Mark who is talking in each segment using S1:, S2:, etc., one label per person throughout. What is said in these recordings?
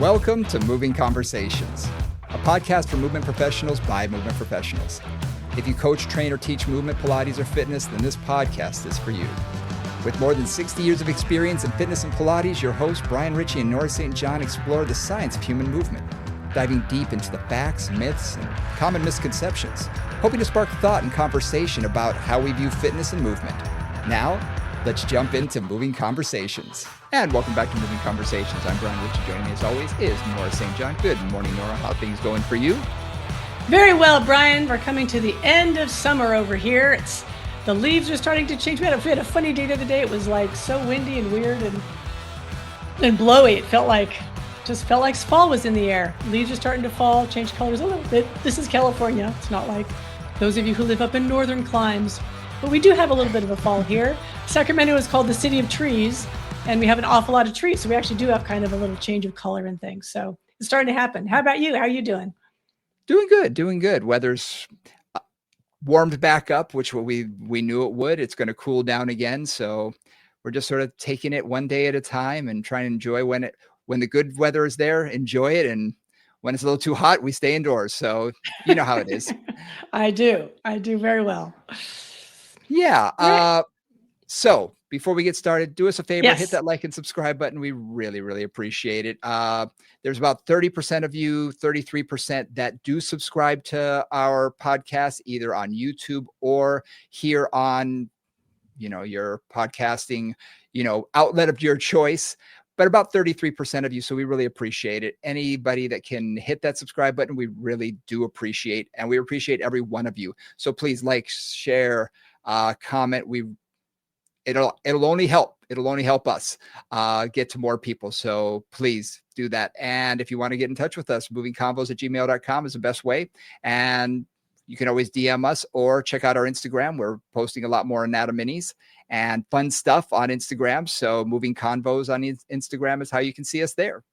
S1: Welcome to Moving Conversations, a podcast for movement professionals by movement professionals. If you coach, train, or teach movement, Pilates, or fitness, then this podcast is for you. With more than 60 years of experience in fitness and Pilates, your hosts, Brian Ritchie and Nora St. John, explore the science of human movement, diving deep into the facts, myths, and common misconceptions, hoping to spark thought and conversation about how we view fitness and movement. Now, let's jump into Moving Conversations. And welcome back to Moving Conversations. I'm Brian Ritchie. Joining me as always is Nora St. John. Good morning, Nora. How are things going for you?
S2: Very well, Brian. We're coming to the end of summer over here. The leaves are starting to change. We had a funny day the other day. It was like so windy and weird and blowy. It felt like fall was in the air. Leaves are starting to fall, change colors a little bit. This is California. It's not like those of you who live up in northern climes. But we do have a little bit of a fall here. Sacramento is called the city of trees, and we have an awful lot of trees. So we actually do have kind of a little change of color and things. So it's starting to happen. How about you? How are you doing?
S1: Doing good. Weather's warmed back up, which we knew it would. It's going to cool down again. So we're just sort of taking it one day at a time and trying to enjoy when the good weather is there, enjoy it. And when it's a little too hot, we stay indoors. So you know how it is.
S2: I do very well.
S1: Yeah. So before we get started, do us a favor,
S2: Yes.
S1: Hit that like and subscribe button. We really, really appreciate it. There's about 30% of you, 33% that do subscribe to our podcast, either on YouTube or here on, your podcasting, outlet of your choice. But about 33% of you. So we really appreciate it. Anybody that can hit that subscribe button, we really do appreciate. And we appreciate every one of you. So please like, share, comment. It'll only help. It'll only help us get to more people. So please do that. And if you want to get in touch with us, movingconvos@gmail.com is the best way. And you can always DM us or check out our Instagram. We're posting a lot more anatomies and fun stuff on Instagram. So Moving Convos on Instagram is how you can see us there.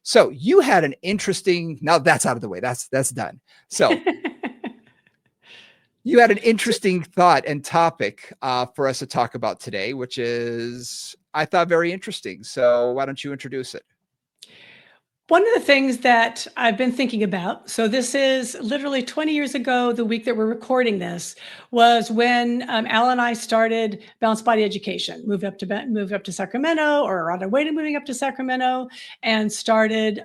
S1: So you had an interesting, now that's out of the way. That's done. So you had an interesting thought and topic for us to talk about today, which is, I thought, very interesting. So why don't you introduce it?
S2: One of the things that I've been thinking about, so this is literally 20 years ago, the week that we're recording this, was when Al and I started Balanced Body Education, moved up to Sacramento, or on our way to moving up to Sacramento, and started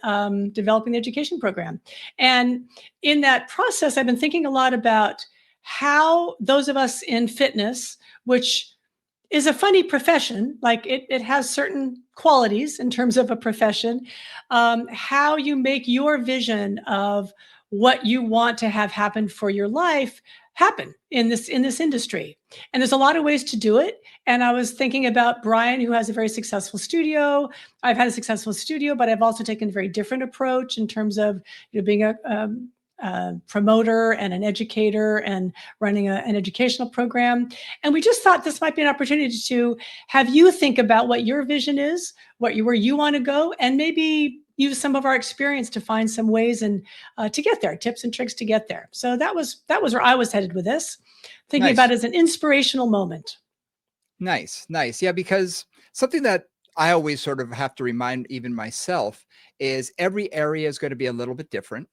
S2: developing the education program. And in that process, I've been thinking a lot about how those of us in fitness, which is a funny profession, like it has certain qualities in terms of a profession, how you make your vision of what you want to have happen for your life happen in this industry. And there's a lot of ways to do it. And I was thinking about Brian, who has a very successful studio. I've had a successful studio, but I've also taken a very different approach in terms of being a promoter and an educator and running an educational program. And we just thought this might be an opportunity to have you think about what your vision is, where you want to go, and maybe use some of our experience to find some ways and to get there, tips and tricks to get there. So that was where I was headed with this, thinking about it as an inspirational moment.
S1: Nice. Yeah, because something that I always sort of have to remind even myself is every area is going to be a little bit different.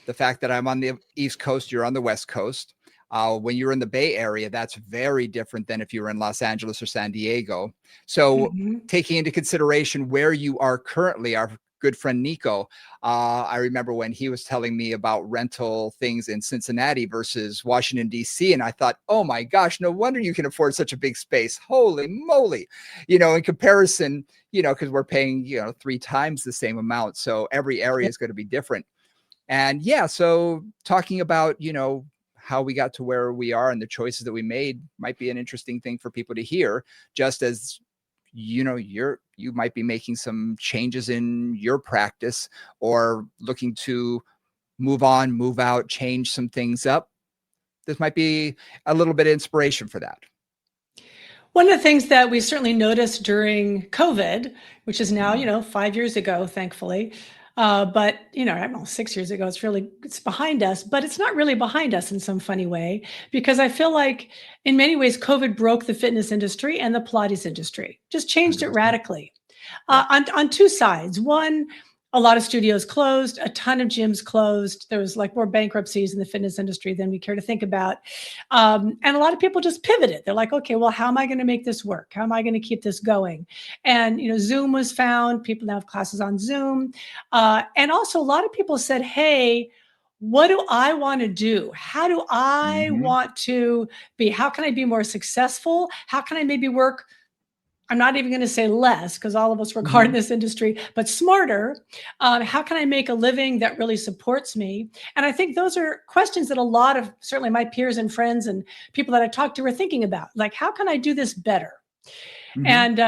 S1: The fact that I'm on the East Coast, you're on the West Coast. When you're in the Bay Area, that's very different than if you were in Los Angeles or San Diego. So taking into consideration where you are currently, our good friend Nico, I remember when he was telling me about rental things in Cincinnati versus Washington, D.C. And I thought, oh my gosh, no wonder you can afford such a big space. Holy moly. In comparison, because we're paying, 3 times the same amount. So every area is going to be different. And yeah, so talking about, how we got to where we are and the choices that we made might be an interesting thing for people to hear, just as, you might be making some changes in your practice or looking to move on, move out, change some things up. This might be a little bit of inspiration for that.
S2: One of the things that we certainly noticed during COVID, which is now, 5 years ago, thankfully, but I don't know, 6 years ago, it's behind us, but it's not really behind us in some funny way, because I feel like in many ways, COVID broke the fitness industry and the Pilates industry, just changed it radically on 2 sides. One, a lot of studios closed, a ton of gyms closed. There was like more bankruptcies in the fitness industry than we care to think about. And a lot of people just pivoted. They're like, okay, well, how am I going to make this work? How am I going to keep this going? And, Zoom was found. People now have classes on Zoom. And also a lot of people said, hey, what do I want to do? How do I
S1: Hmm.
S2: want to be? How can I be more successful? How can I maybe work? I'm not even going to say less because all of us work hard in
S1: Hmm.
S2: this industry, but smarter. How can I make a living that really supports me? And I think those are questions that a lot of certainly my peers and friends and people that I talk to are thinking about. Like, how can I do this better?
S1: Hmm.
S2: And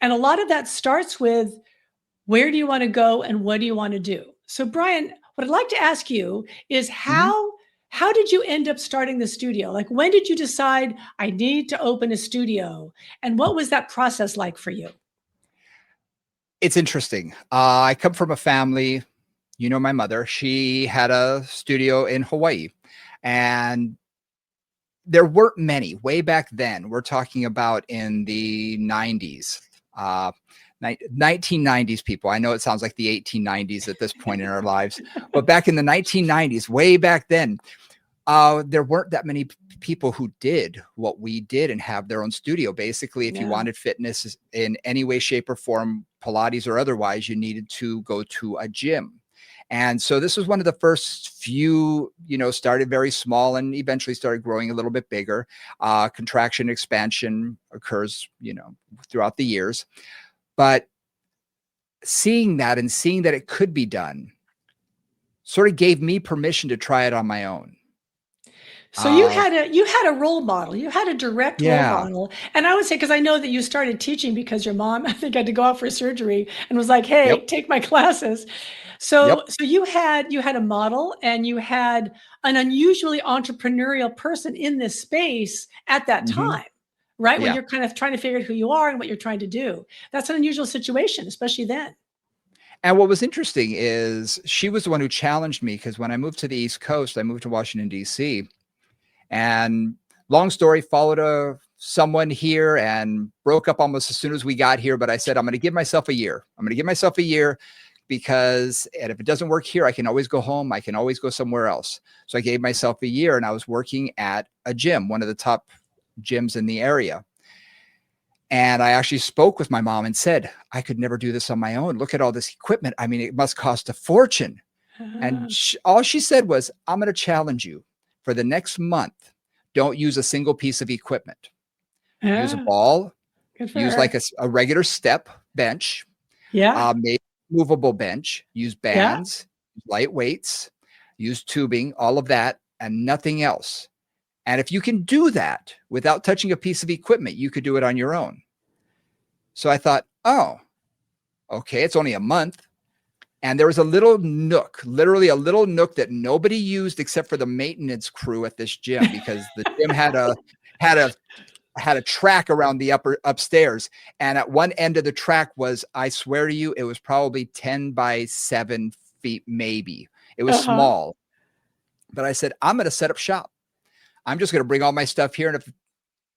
S2: a lot of that starts with where do you want to go and what do you want to do? So, Brian, what I'd like to ask you is
S1: Hmm.
S2: how did you end up starting the studio? Like, when did you decide I need to open a studio? And what was that process like for you?
S1: It's interesting. I come from a family, my mother, she had a studio in Hawaii, and there weren't many way back then. We're talking about in the 90s, 1990s people. I know it sounds like the 1890s at this point in our lives, but back in the 1990s, way back then, there weren't that many people who did what we did and have their own studio. Basically, if you
S2: Yeah.
S1: wanted fitness in any way, shape, or form, Pilates or otherwise, you needed to go to a gym. And so this was one of the first few, started very small and eventually started growing a little bit bigger. Contraction, expansion occurs, throughout the years. But seeing that and seeing that it could be done sort of gave me permission to try it on my own.
S2: So
S1: Uh,
S2: you had a role model. You had a direct role
S1: yeah.
S2: model. And I would say, because I know that you started teaching because your mom, I think, had to go out for surgery and was like,
S1: Yep.
S2: hey, take my classes.
S1: Yep.
S2: So you had a model and you had an unusually entrepreneurial person in this space at that
S1: Hmm.
S2: time, right? When
S1: Yeah.
S2: you're kind of trying to figure out who you are and what you're trying to do. That's an unusual situation, especially then.
S1: And what was interesting is she was the one who challenged me because when I moved to the East Coast, I moved to Washington, D.C. And long story, followed someone here and broke up almost as soon as we got here. But I said, I'm going to give myself a year. I'm going to give myself a year because, and if it doesn't work here, I can always go home. I can always go somewhere else. So I gave myself a year and I was working at a gym, one of the top gyms in the area. And I actually spoke with my mom and said, I could never do this on my own. Look at all this equipment. I mean, it must cost a fortune. And
S2: Ah,
S1: all she said was, I'm going to challenge you for the next month. Don't use a single piece of equipment. Use a
S2: ah,
S1: ball,
S2: good for
S1: use like
S2: her.
S1: a regular step bench,
S2: Yeah.
S1: maybe movable bench, use
S2: Yeah.
S1: bands, light weights, use tubing, all of that, and nothing else. And if you can do that without touching a piece of equipment, you could do it on your own. So I thought, oh, okay, it's only a month. And there was a little nook, literally a little nook that nobody used except for the maintenance crew at this gym because the gym had a had a track around the upstairs. And at one end of the track was, I swear to you, it was probably 10 by 7 feet, maybe. It was
S2: Uh-huh.
S1: small. But I said, I'm going to set up shop. I'm just going to bring all my stuff here. And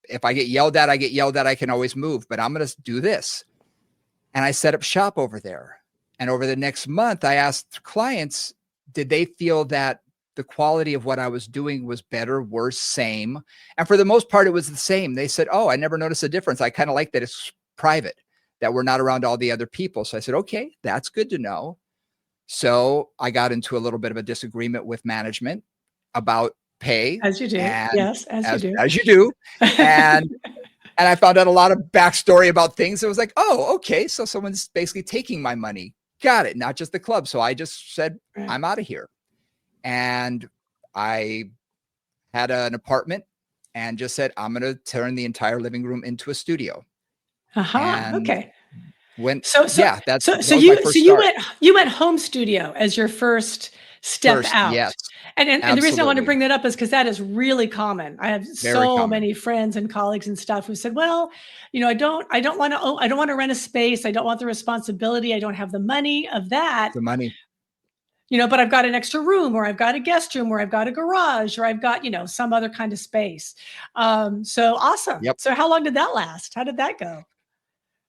S1: if I get yelled at, I get yelled at. I can always move, but I'm going to do this. And I set up shop over there. And over the next month, I asked clients, did they feel that the quality of what I was doing was better, worse, same? And for the most part, it was the same. They said, oh, I never noticed a difference. I kind of like that it's private, that we're not around all the other people. So I said, okay, that's good to know. So I got into a little bit of a disagreement with management about pay
S2: As you do.
S1: and
S2: Yes, as you
S1: as
S2: do.
S1: as you do. And and I found out a lot of backstory about things. It was like, oh, okay. So someone's basically taking my money. Got it. Not just the club. So I just said,
S2: Right.
S1: I'm out of here. And I had an apartment and just said, I'm going to turn the entire living room into a studio.
S2: Uh-huh.
S1: And
S2: Okay.
S1: when,
S2: So so
S1: yeah, that,
S2: so
S1: that
S2: so
S1: was my
S2: you so
S1: first
S2: you
S1: start.
S2: went you went home studio as your first step
S1: First,
S2: out.
S1: yes,
S2: And the reason I want to
S1: absolutely.
S2: bring that up is because that is really common. I have
S1: Very
S2: so
S1: common.
S2: many friends and colleagues and stuff who said, "Well, I don't want to I don't want to rent a space. I don't want the responsibility. I don't have the money of that.
S1: The money.
S2: But I've got an extra room or I've got a guest room or I've got a garage or I've got, some other kind of space." So awesome.
S1: Yep.
S2: So how long did that last? How did that go?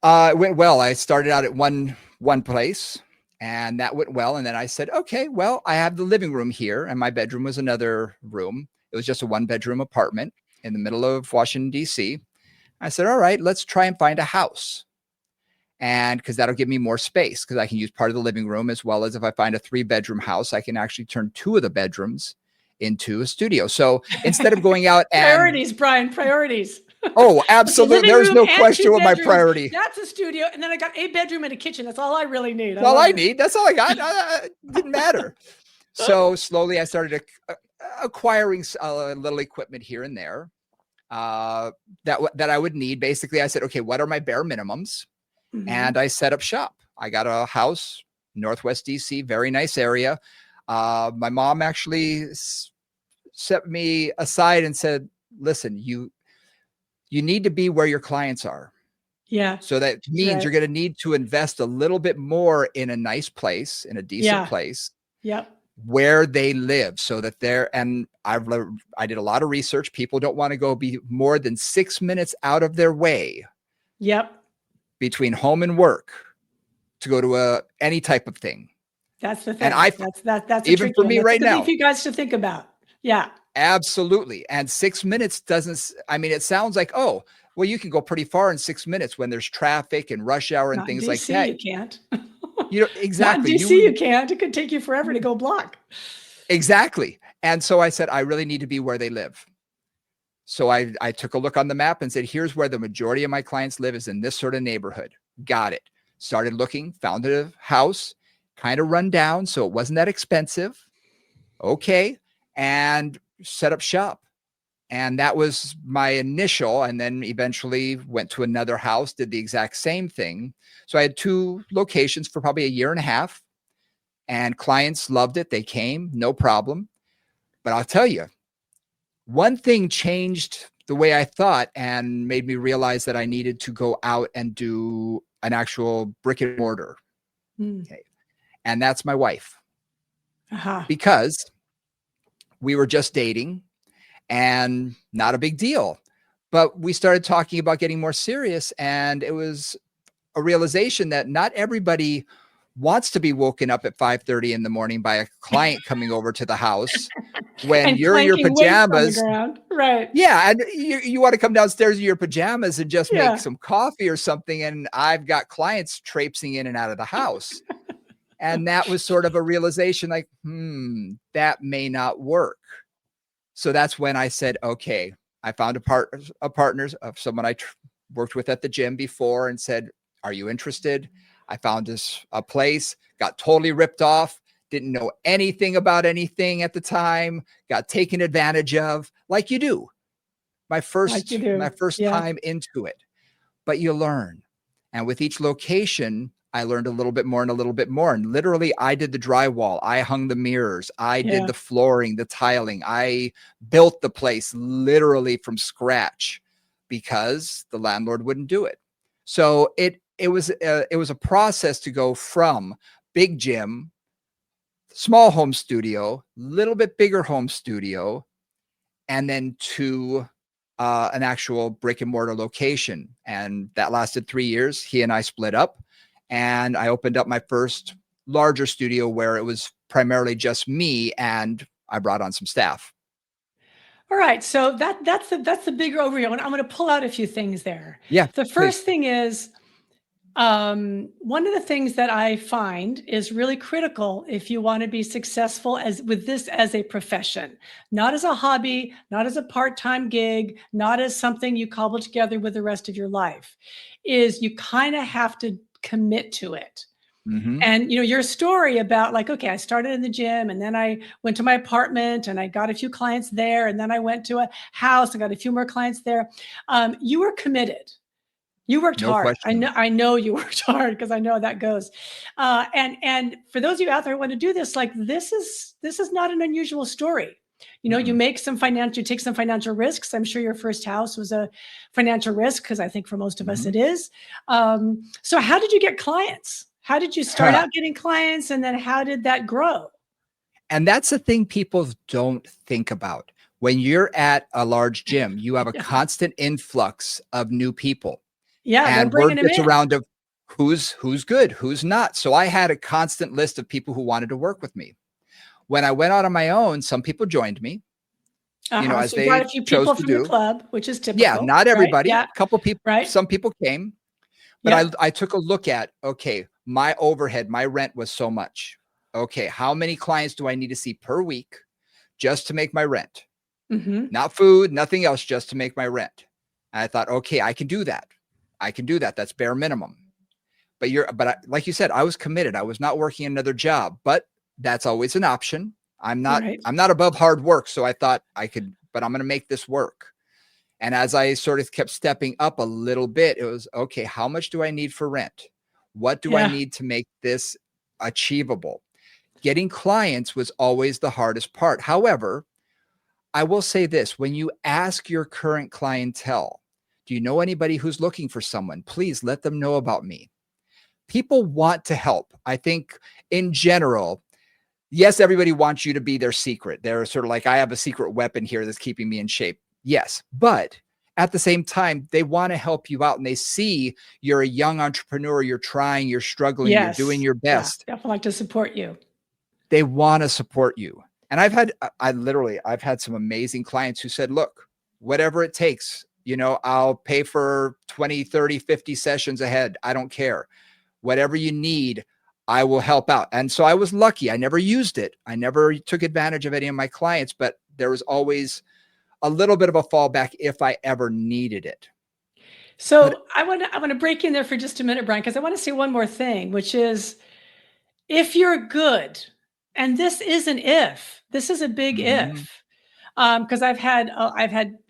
S1: It went well. I started out at one place And that went well. And then I said, okay, well, I have the living room here, and my bedroom was another room. It was just a 1-bedroom apartment in the middle of Washington, D.C. I said, all right, let's try and find a house. And because that'll give me more space, because I can use part of the living room, as well as if I find a 3-bedroom house, I can actually turn 2 of the bedrooms into a studio. So instead of going out and,
S2: Priorities, Brian, prioriries.
S1: oh,
S2: It's a
S1: absolutely,
S2: living
S1: there's
S2: room
S1: no
S2: and 2
S1: question what my
S2: bedrooms.
S1: priority.
S2: That's a studio. And then I got a bedroom and a kitchen. That's all I really need. I
S1: That's all
S2: love
S1: I
S2: it.
S1: need. That's all I got. Didn't matter. So slowly I started acquiring a little equipment here and there that I would need. Basically, I said, okay, what are my bare minimums? And I set up shop. I got a house, Northwest DC, very nice area. My mom actually set me aside and said, listen, you need to be where your clients are.
S2: Yeah.
S1: So that
S2: That's
S1: means
S2: right.
S1: you're going to need to invest a little bit more in a nice place, in a decent
S2: Yeah.
S1: place
S2: Yep.
S1: where they live, so that and I did a lot of research. People don't want to go be more than 6 minutes out of their way
S2: Yep.
S1: between home and work to go to any type of thing.
S2: That's the
S1: And
S2: thing. That's a
S1: even
S2: tricky
S1: for
S2: one.
S1: me
S2: That's a
S1: right
S2: good thing
S1: now,
S2: for you guys to think about. Yeah.
S1: absolutely. And 6 minutes doesn't, I mean, it sounds like, oh, well, you can go pretty far in 6 minutes when there's traffic and rush hour and
S2: Not in
S1: things like
S2: DC,
S1: that.
S2: you can't.
S1: You know,
S2: Not in
S1: exactly.
S2: DC, you can't. It could take you forever to go a block.
S1: Exactly. And so I said, I really need to be where they live. So I took a look on the map and said, here's where the majority of my clients live, is in this sort of neighborhood. Got it. Started looking, found a house, kind of run down, so it wasn't that expensive. Okay. And set up shop. And that was my initial, and then eventually went to another house, did the exact same thing. So I had 2 locations for probably a year and a half, and clients loved it. They came, no problem. But I'll tell you, one thing changed the way I thought and made me realize that I needed to go out and do an actual brick and mortar. Okay. And that's my wife. Because we were just dating and not a big deal. But we started talking about getting more serious, and it was a realization that not everybody wants to be woken up at 5:30 in the morning by a client coming over to the house when
S2: And
S1: you're in your
S2: clanking weights on the
S1: pajamas.
S2: ground. Right.
S1: Yeah, and you want to come downstairs in your pajamas and just make
S2: Yeah.
S1: some coffee or something, and I've got clients traipsing in and out of the house. And that was sort of a realization like, that may not work. So that's when I said, okay, I found a partner of someone I worked with at the gym before, and said, are you interested? I found a place, got totally ripped off, didn't know anything about anything at the time, got taken advantage of, like you do. My
S2: Like you
S1: first
S2: do. Yeah.
S1: time into it. But you learn. And with each location, I learned a little bit more and a little bit more. And literally, I did the drywall, I hung the mirrors, I did the flooring, the tiling, I built the place literally from scratch because the landlord wouldn't do it. So it was a process to go from big gym, small home studio, little bit bigger home studio, and then to an actual brick and mortar location. And that lasted 3 years. He and I split up, and I opened up my first larger studio where it was primarily just me, and I brought on some staff.
S2: All right. So that's the bigger overview. I'm going to pull out a few things there.
S1: Yeah.
S2: The first thing is, one of the things that I find is really critical if you want to be successful with this as a profession, not as a hobby, not as a part-time gig, not as something you cobble together with the rest of your life, is you kind of have to commit to it. And your story about like, okay, I started in the gym, and then I went to my apartment and I got a few clients there, and then I went to a house and got a few more clients there. You were committed. You worked
S1: No
S2: hard.
S1: question.
S2: I know you worked hard, because I know how that goes. And for those of you out there who want to do this, like this is not an unusual story. You take some financial risks. I'm sure your first house was a financial risk, because I think for most of us it is. So how did you get clients? How did you start out getting clients, and then how did that grow?
S1: And that's the thing people don't think about. When you're at a large gym, you have a constant influx of new people.
S2: Yeah, they're
S1: And
S2: bringing
S1: word
S2: them
S1: gets
S2: in.
S1: around of who's good, who's not. So I had a constant list of people who wanted to work with me. When I went out on my own, some people joined me, as
S2: So you brought
S1: they
S2: a few
S1: chose
S2: people
S1: to
S2: from your
S1: do.
S2: club, which is
S1: Yeah,
S2: typical,
S1: not
S2: right?
S1: everybody.
S2: Yeah,
S1: A couple people,
S2: right.
S1: some people came, but
S2: Yep.
S1: I took a look at, okay, my overhead, my rent was so much. Okay, how many clients do I need to see per week just to make my rent?
S2: Hmm.
S1: Not food, nothing else, just to make my rent. And I thought, okay, I can do that. I can do that. That's bare minimum. Like you said, I was committed. I was not working another job, but that's always an option.
S2: Right.
S1: I'm not above hard work. So I thought I could, but I'm going to make this work. And as I sort of kept stepping up a little bit, it was okay, how much do I need for rent? What do I
S2: Yeah.
S1: need to make this achievable? Getting clients was always the hardest part. However, I will say this, when you ask your current clientele, do you know anybody who's looking for someone? Please let them know about me. People want to help. I think in general, yes, everybody wants you to be their secret. They're sort of like, I have a secret weapon here that's keeping me in shape. Yes, but at the same time, they want to help you out and they see you're a young entrepreneur, you're trying, you're struggling, you're doing
S2: Yes.
S1: your
S2: Yeah.
S1: best.
S2: Definitely like to support you.
S1: They want to support you. And I've had some amazing clients who said, look, whatever it takes, I'll pay for 20, 30, 50 sessions ahead. I don't care. Whatever you need, I will help out. And so I was lucky. I never used it. I never took advantage of any of my clients, but there was always a little bit of a fallback if I ever needed it. But
S2: So I want to break in there for just a minute, Brian, because I want to say one more thing, which is if you're good, and this is an if, this is a big
S1: mhm,
S2: if. Because I've had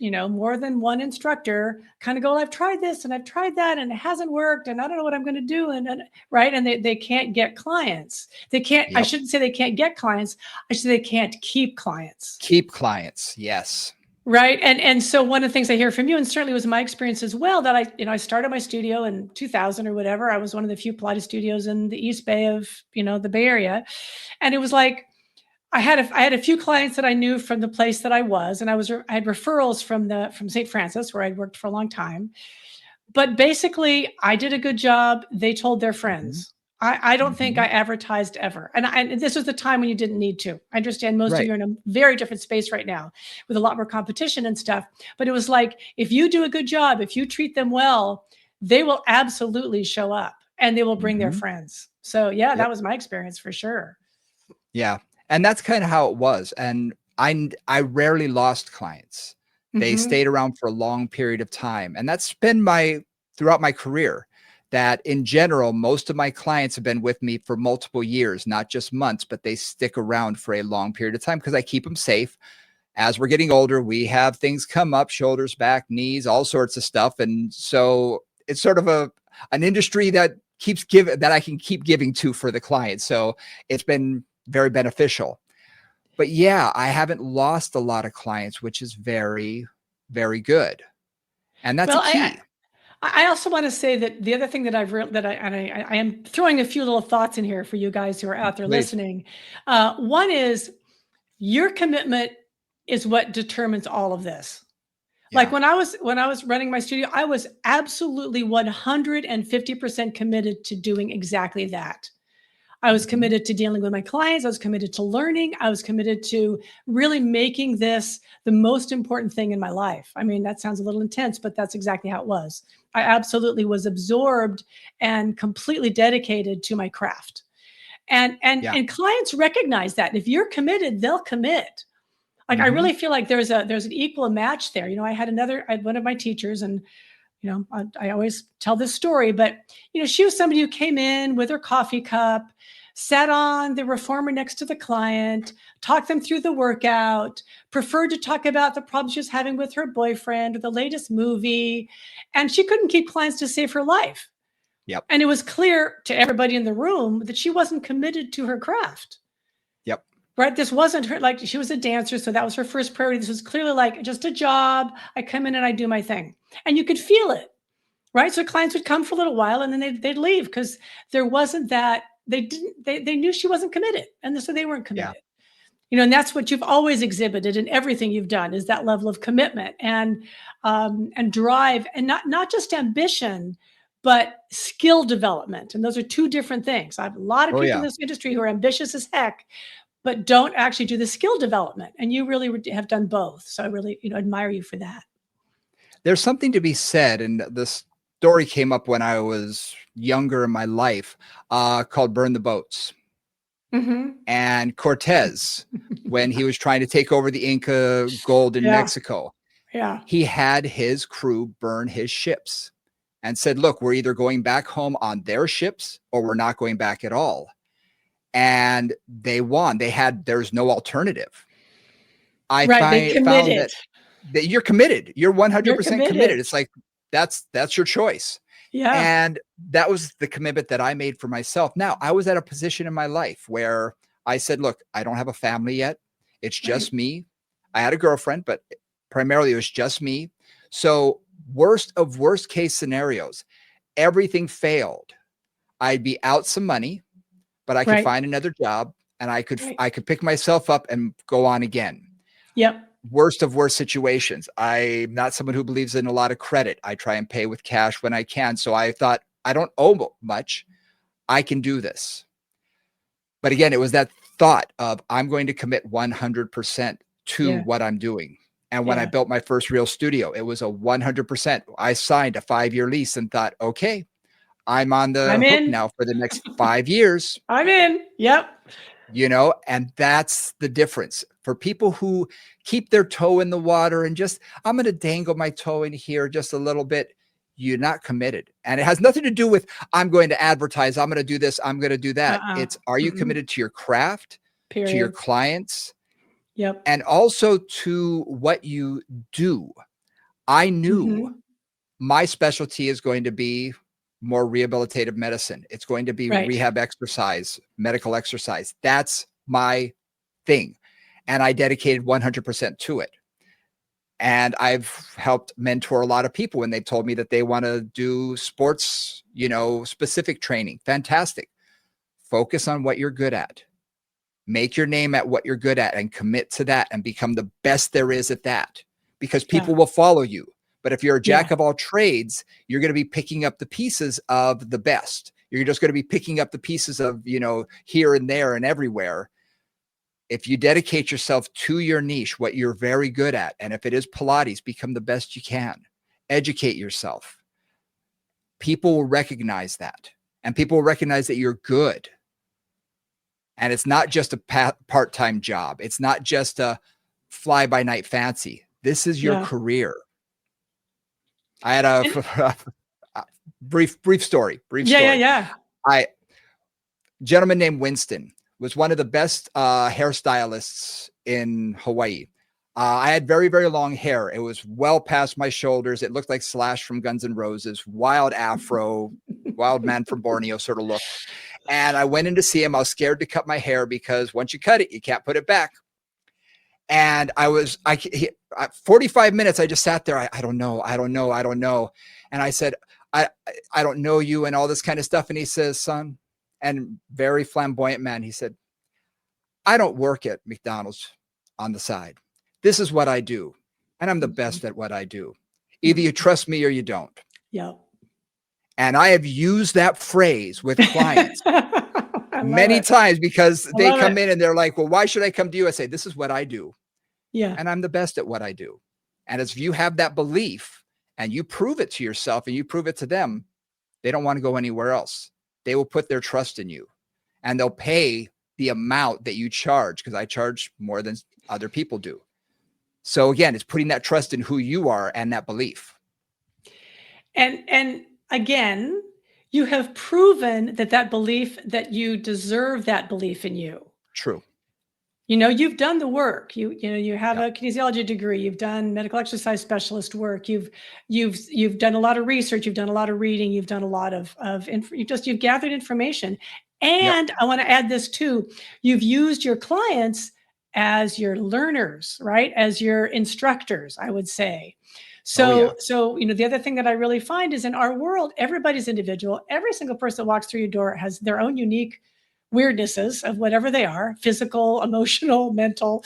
S2: more than one instructor kind of go, I've tried this and I've tried that and it hasn't worked and I don't know what I'm going to do, and right, and they can't get clients. They can't. I
S1: yep,
S2: shouldn't say they can't get clients. I should say they can't keep clients.
S1: keep clients. Yes.
S2: Right. And so one of the things I hear from you, and certainly was my experience as well, that I started my studio in 2000 or whatever. I was one of the few Pilates studios in the East Bay of, the Bay Area. And it was like, I had a few clients that I knew from the place that I was, and I had referrals from St. Francis, where I'd worked for a long time. But basically, I did a good job. They told their
S1: Mhm,
S2: friends. I don't think I
S1: mhm,
S2: advertised ever. And this was the time when you didn't need to. I understand most of
S1: right.
S2: you are in a very different space right now with a lot more competition and stuff. But it was like, if you do a good job, if you treat them well, they will absolutely show up and they will bring their
S1: Mhm,
S2: friends. So yeah,
S1: yep.
S2: that was my experience for sure.
S1: Yeah. And that's kind of how it was. And I rarely lost clients. They
S2: Hmm.
S1: stayed around for a long period of time. And that's been my throughout my career that in general, most of my clients have been with me for multiple years, not just months, but they stick around for a long period of time because I keep them safe. As we're getting older, we have things come up, shoulders, back, knees, all sorts of stuff. And so it's sort of an industry that I can keep giving to for the clients. So it's been very beneficial. But yeah, I haven't lost a lot of clients, which is very, very good. And that's a
S2: Well, I
S1: key.
S2: I also want to say that the other thing that I am throwing a few little thoughts in here for you guys who are out there
S1: Please.
S2: listening. One is your commitment is what determines all of this. Like
S1: Yeah.
S2: when I was running my studio, I was absolutely 150% committed to doing exactly that. I was
S1: Mhm.
S2: committed to dealing with my clients. I was committed to learning. I was committed to really making this the most important thing in my life. I mean, that sounds a little intense, but that's exactly how it was. I absolutely was absorbed and completely dedicated to my craft. And and
S1: Yeah.
S2: and clients recognize that. If you're committed, they'll commit. Like I
S1: Mhm.
S2: really feel like there's an equal match there. I had one of my teachers, and I always tell this story, but she was somebody who came in with her coffee cup, sat on the reformer next to the client, talked them through the workout, preferred to talk about the problems she was having with her boyfriend or the latest movie. And she couldn't keep clients to save her life.
S1: Yep.
S2: And it was clear to everybody in the room that she wasn't committed to her craft.
S1: Yep.
S2: Right. This wasn't her, like, she was a dancer. So that was her first priority. This was clearly like just a job. I come in and I do my thing. And you could feel it. Right. So clients would come for a little while and then they'd leave because there wasn't that they knew she wasn't committed. And so they weren't
S1: Yeah.
S2: committed. And that's what you've always exhibited in everything you've done, is that level of commitment and drive, and not just ambition, but skill development. And those are two different things. I have a lot of
S1: Oh,
S2: people in
S1: yeah.
S2: this industry who are ambitious as heck, but don't actually do the skill development. And you really have done both. So I really, admire you for that.
S1: There's something to be said, and this story came up when I was younger in my life, called Burn the Boats.
S2: Hmm.
S1: And Cortez, when he was trying to take over the Inca gold in
S2: Yeah.
S1: Mexico,
S2: Yeah.
S1: he had his crew burn his ships and said, look, we're either going back home on their ships or we're not going back at all. And they won. There's no alternative. I
S2: Right. They
S1: found
S2: committed.
S1: that you're committed. You're
S2: You're
S1: 100%
S2: committed.
S1: committed. It's like, that's your choice.
S2: Yeah.
S1: And that was the commitment that I made for myself. Now, I was at a position in my life where I said, look, I don't have a family yet. It's
S2: Right.
S1: just me. I had a girlfriend, but primarily it was just me. So, worst case scenarios, everything failed. I'd be out some money, but I could
S2: Right.
S1: find another job and
S2: Right.
S1: I could pick myself up and go on again.
S2: Yep.
S1: Worst of worst situations. I'm not someone who believes in a lot of credit. I try and pay with cash when I can. So I thought, I don't owe much. I can do this. But again, it was that thought of I'm going to commit 100% to
S2: Yeah.
S1: what I'm doing. And when I
S2: Yeah.
S1: built my first real studio, it was a 100%. I signed a 5-year lease and thought, okay, I'm on the
S2: I'm
S1: hook
S2: in.
S1: now for the next 5 years.
S2: I'm in. Yep.
S1: And that's the difference for people who keep their toe in the water and just, I'm going to dangle my toe in here just a little bit. You're not committed. And it has nothing to do with, I'm going to advertise, I'm going to do this, I'm going to do that.
S2: Uh-uh.
S1: It's, are you
S2: Mm-mm.
S1: committed to your craft, to your
S2: Period.
S1: clients,
S2: Yep.
S1: and also to what you do? I knew
S2: Hmm.
S1: my specialty is going to be more rehabilitative medicine. It's going to be
S2: Right.
S1: rehab exercise, medical exercise. That's my thing. And I dedicated 100% to it. And I've helped mentor a lot of people when they've told me that they want to do sports, specific training. Fantastic. Focus on what you're good at. Make your name at what you're good at and commit to that and become the best there is at that, because
S2: Yeah.
S1: people will follow you. But if you're a jack
S2: Yeah.
S1: of all trades, you're going to be picking up the pieces of the best. You're just going to be picking up the pieces of, here and there and everywhere. If you dedicate yourself to your niche, what you're very good at, and if it is Pilates, become the best you can. Educate yourself. People will recognize that, and people will recognize that you're good. And it's not just a part-time job. It's not just a fly-by-night fancy. This is your
S2: Yeah.
S1: career. I had a
S2: And
S1: brief story.
S2: yeah. Yeah. Yeah.
S1: I Gentleman named Winston was one of the best hairstylists in Hawaii. I had very, very long hair. It was well past my shoulders. It looked like Slash from Guns N' Roses, wild afro, wild man from Borneo sort of look. And I went in to see him. I was scared to cut my hair because once you cut it, you can't put it back. And 45 minutes, I just sat there. I don't know. And I said, I don't know you and all this kind of stuff. And he says, son, and very flamboyant man, he said, I don't work at McDonald's on the side. This is what I do. And I'm the best at what I do. Either you trust me or you don't.
S2: Yep.
S1: And I have used that phrase with clients
S2: I love
S1: many
S2: it.
S1: times because
S2: I
S1: they
S2: love
S1: come
S2: it.
S1: in and they're like, well, why should I come to you? I say, this is what I do.
S2: Yeah.
S1: And I'm the best at what I do. And if you have that belief and you prove it to yourself and you prove it to them, they don't want to go anywhere else. They will put their trust in you and they'll pay the amount that you charge, because I charge more than other people do. So again, it's putting that trust in who you are and that belief.
S2: And again, you have proven that belief, that you deserve that belief in you.
S1: True.
S2: You've done the work. You have
S1: Yeah.
S2: a kinesiology degree. You've done medical exercise specialist work. You've done a lot of research. You've done a lot of reading. You've done a lot of you've gathered information.
S1: Yep.
S2: And I want to add this too. You've used your clients as your learners, right? As your instructors, I would say.
S1: Oh yeah.
S2: So the other thing that I really find is in our world, everybody's individual. Every single person that walks through your door has their own unique weirdnesses of whatever they are, physical, emotional, mental,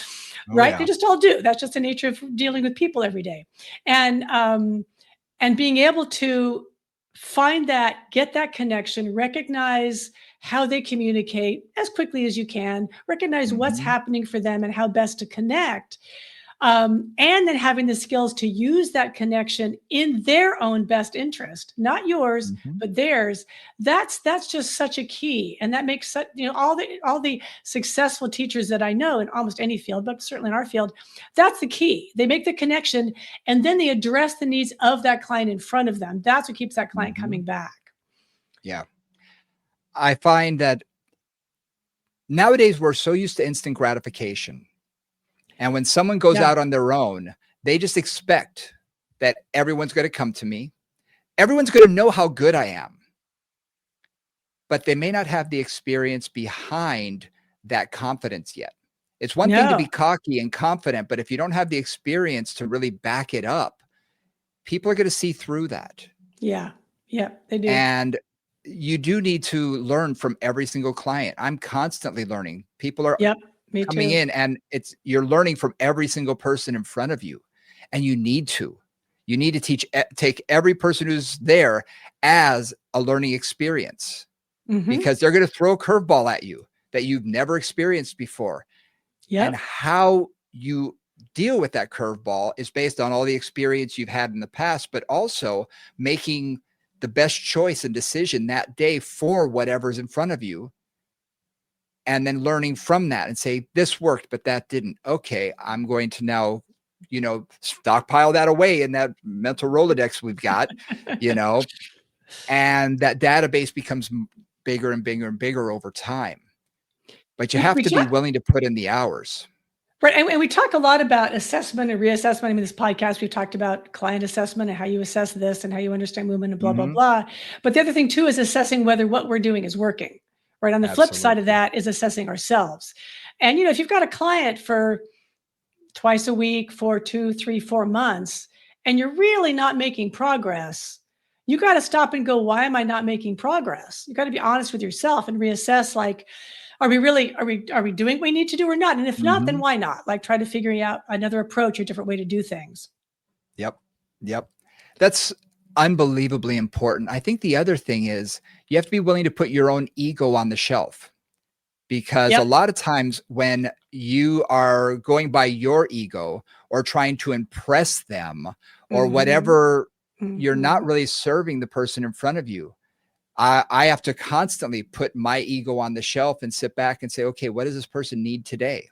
S1: Oh
S2: right? They
S1: yeah.
S2: just all do. That's just the nature of dealing with people every day. And being able to find that, get that connection, recognize how they communicate as quickly as you can, recognize what's
S1: Mhm.
S2: happening for them and how best to connect. And then having the skills to use that connection in their own best interest, not yours,
S1: Mhm.
S2: but theirs. That's just such a key, and that makes such, all the successful teachers that I know in almost any field, but certainly in our field, that's the key. They make the connection, and then they address the needs of that client in front of them. That's what keeps that client
S1: Mhm.
S2: coming back.
S1: Yeah. I find that nowadays we're so used to instant gratification. And when someone goes
S2: Yeah,
S1: out on their own, they just expect that everyone's going to come to me. Everyone's going to know how good I am, but they may not have the experience behind that confidence yet. It's one thing to
S2: no,
S1: be cocky and confident, but if you don't have the experience to really back it up, people are going to see through that.
S2: yeah, yeah, they do.
S1: And you do need to learn from every single client. I'm constantly learning. People are
S2: Yep, me
S1: coming
S2: too.
S1: in and you're learning from every single person in front of you. And you need to. You need to take every person who's there as a learning experience
S2: Hmm.
S1: because they're going to throw a curveball at you that you've never experienced before. And
S2: Yep,
S1: how you deal with that curveball is based on all the experience you've had in the past, but also making the best choice and decision that day for whatever's in front of you. And then learning from that and say, this worked, but that didn't. Okay, I'm going to now, stockpile that away in that mental Rolodex we've got, you know, and that database becomes bigger and bigger and bigger over time. But you have
S2: we
S1: to be
S2: talk.
S1: willing to put in the hours.
S2: Right, and we talk a lot about assessment and reassessment. I mean, this podcast, we've talked about client assessment and how you assess this and how you understand movement and blah, blah,
S1: Mhm.
S2: blah. But the other thing too is assessing whether what we're doing is working. Right. On the flip side of
S1: Absolutely.
S2: that is assessing ourselves. And if you've got a client for twice a week for 2, 3, 4 months, and you're really not making progress, you got to stop and go, why am I not making progress? You got to be honest with yourself and reassess, like, are we doing what we need to do or not? And if not, then
S1: Mhm.
S2: why not? Like, try to figure out another approach or different way to do things.
S1: Yep. Yep. That's unbelievably important. I think the other thing is you have to be willing to put your own ego on the shelf because a
S2: Yep.
S1: lot of times when you are going by your ego or trying to impress them or
S2: Mhm.
S1: whatever, you're not
S2: Mhm.
S1: really serving the person in front of you. I have to constantly put my ego on the shelf and sit back and say, okay, what does this person need today?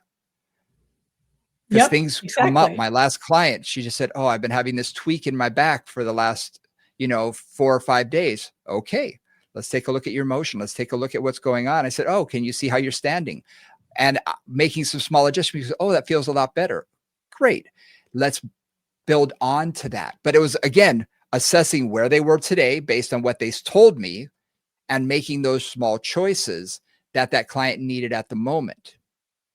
S1: Because
S2: Yep,
S1: things come up.
S2: exactly.
S1: My last client, she just said, "Oh, I've been having this tweak in my back for the last, 4 or 5 days." Okay, let's take a look at your motion. Let's take a look at what's going on. I said, "Oh, can you see how you're standing?" And making some small adjustments. Oh, that feels a lot better. Great. Let's build on to that. But it was again assessing where they were today based on what they told me and making those small choices that that client needed at the moment.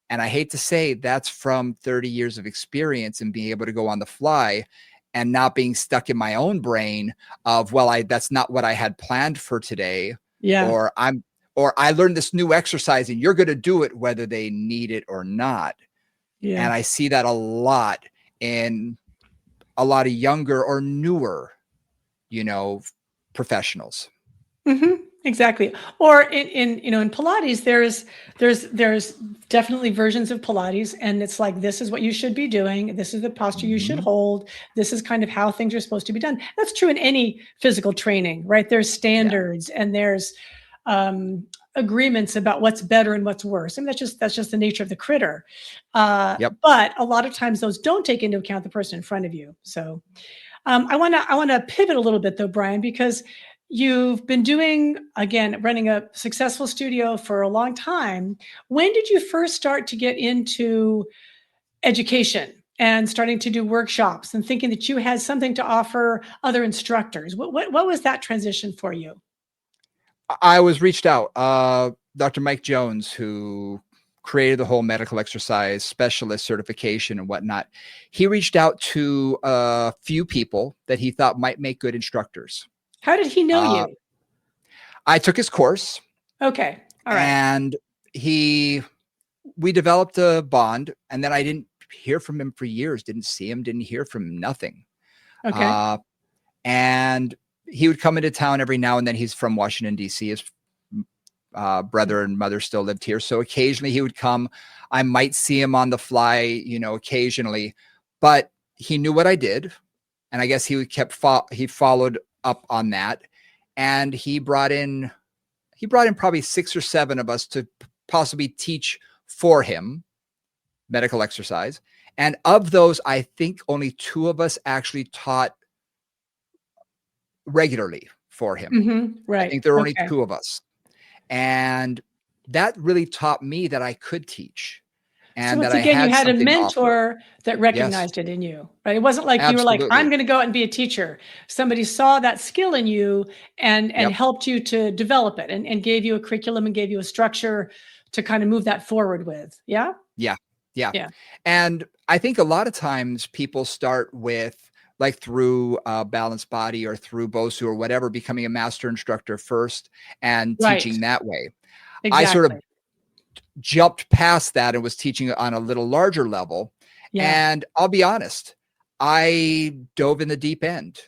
S1: And I hate to say that's from 30 years of experience and being able to go on the fly and not being stuck in my own brain of, well, that's not what I had planned for today.
S2: Yeah.
S1: Or I learned this new exercise and you're going to do it whether they need it or not.
S2: Yeah.
S1: And I see that a lot in a lot of younger or newer, you know, professionals.
S2: Mhm, exactly. Or in Pilates, there's definitely versions of Pilates, and it's like, this is what you should be doing. This is the posture you should
S1: Mhm.
S2: hold. This is kind of how things are supposed to be done. That's true in any physical training, right? There's
S1: Yeah.
S2: standards and there's um, agreements about what's better and what's worse. I mean, that's just the nature of the critter.
S1: Yep.
S2: But a lot of times those don't take into account the person in front of you. So I want to pivot a little bit though, Brian, because you've been doing, again, running a successful studio for a long time. When did you first start to get into education and starting to do workshops and thinking that you had something to offer other instructors? What was that transition for you?
S1: I was reached out. Dr. Mike Jones, who created the whole medical exercise specialist certification and whatnot, he reached out to a few people that he thought might make good instructors.
S2: How did he know
S1: Uh,
S2: you?
S1: I took his course
S2: Okay. All right.
S1: and we developed a bond. And then I didn't hear from him for years, didn't see him, didn't hear from him, nothing.
S2: Okay.
S1: Uh, and he would come into town every now and then. He's from Washington, D.C. His brother and mother still lived here. So occasionally he would come. I might see him on the fly, occasionally, but he knew what I did. And I guess he followed up on that. And he brought in probably 6 or 7 of us to possibly teach for him medical exercise. And of those, I think only 2 of us actually taught regularly for him.
S2: Mm-hmm.
S1: I
S2: Right.
S1: think there were only
S2: Okay.
S1: 2 of us. And that really taught me that I could teach
S2: So
S1: and that
S2: once
S1: I
S2: again, you
S1: had
S2: had a
S1: something to offer.
S2: mentor that
S1: Yes,
S2: recognized it in you, right? It wasn't like you were like, I'm
S1: absolutely.
S2: going to go out and be a teacher. Somebody saw that skill in you and
S1: Yep.
S2: helped you to develop it and gave you a curriculum and gave you a structure to kind of move that forward with. Yeah.
S1: Yeah. Yeah.
S2: Yeah.
S1: And I think a lot of times people start with like through Balanced Body or through BOSU or whatever, becoming a master instructor first and
S2: Right.
S1: teaching that way. I sort of
S2: Exactly.
S1: jumped past that and was teaching on a little larger level.
S2: Yeah.
S1: And I'll be honest, I dove in the deep end.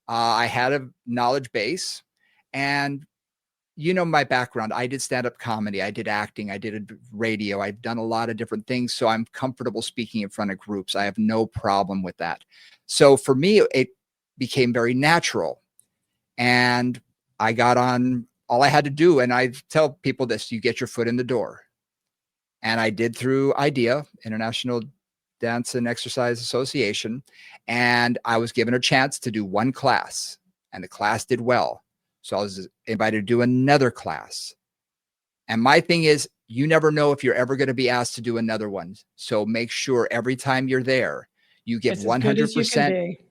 S1: I had a knowledge base, and my background. I did stand up comedy, I did acting, I did radio, I've done a lot of different things. So I'm comfortable speaking in front of groups. I have no problem with that. So for me, it became very natural. And I got on all I had to do. And I tell people this: you get your foot in the door. And I did through IDEA, International Dance and Exercise Association. And I was given a chance to do one class, and the class did well. So I was invited to do another class. And my thing is, you never know if you're ever going to be asked to do another one. So make sure every time you're there, you give
S2: It's as good as you can
S1: 100%,
S2: be.